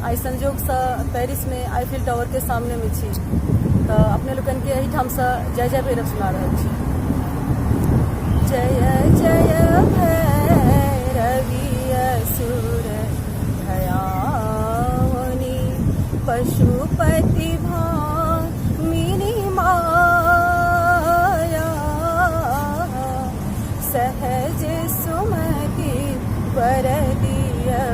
आई संजोग से पेरिस में आईफिल टावर के सामने में छी तो अपने लोगन के यही ठाम से जय जय भैरव सुना रहे छी। जय जय भैरवी असुर भयावनी पशुपति भामिनी माया सहज सुमति वर दियो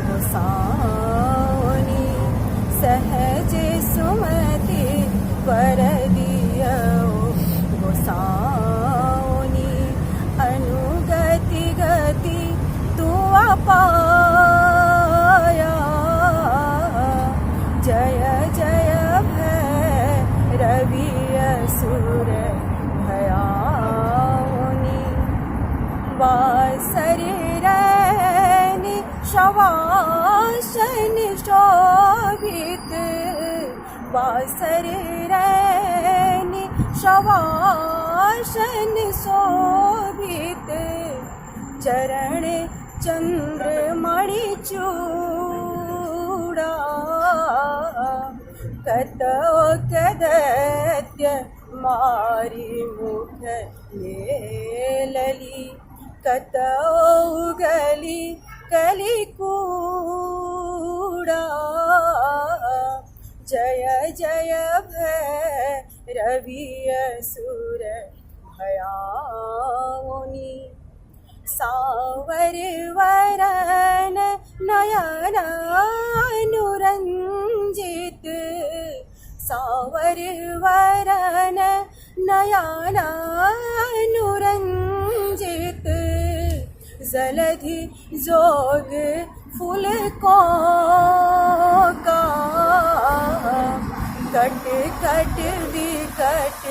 गोसाउनी सहज सुमति वर दियो गोसाउनी अनुगति गति तू पाया जय जय भैरवी असुर भयावनी वासरैनि शवासन शोभित वासरैनि शवासन शोभित चरण चंद्रमणि चूड़ा कतो कदत्य मारी मुख ले लली कतो गली कली कूड़ा जय जय भैरवी असुर भयावनी सावर वरन नयन अनुरंजित सावर वरन नयन अनुरंजित जलधि जोग फूल को का कट कट विकट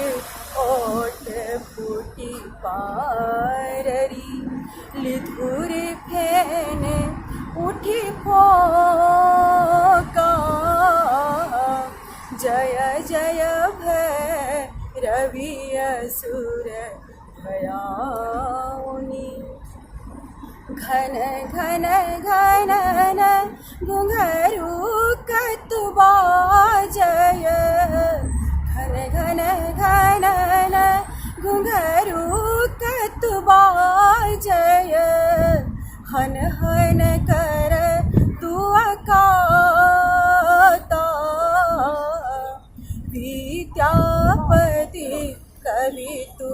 ओट फूटी पाररी लिधुर फेन उठी फोका जय जय भैरवी असुर भयावनी घन घन घनन घुंघरू कतुबा जय घन घन घनन घुंघरू कतुबा जय हन हन कर तू अकाता विद्यापति कवि तू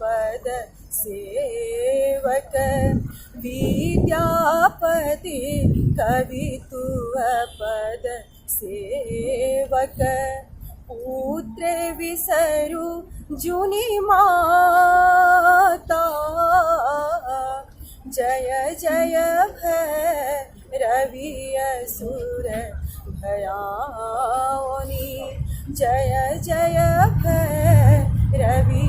पद सेवक विद्यापति कवि तू पद सेवक पुत्र विसरु जुनि माता जय जय भैरवी असुर भयावनी जय जय भैरवी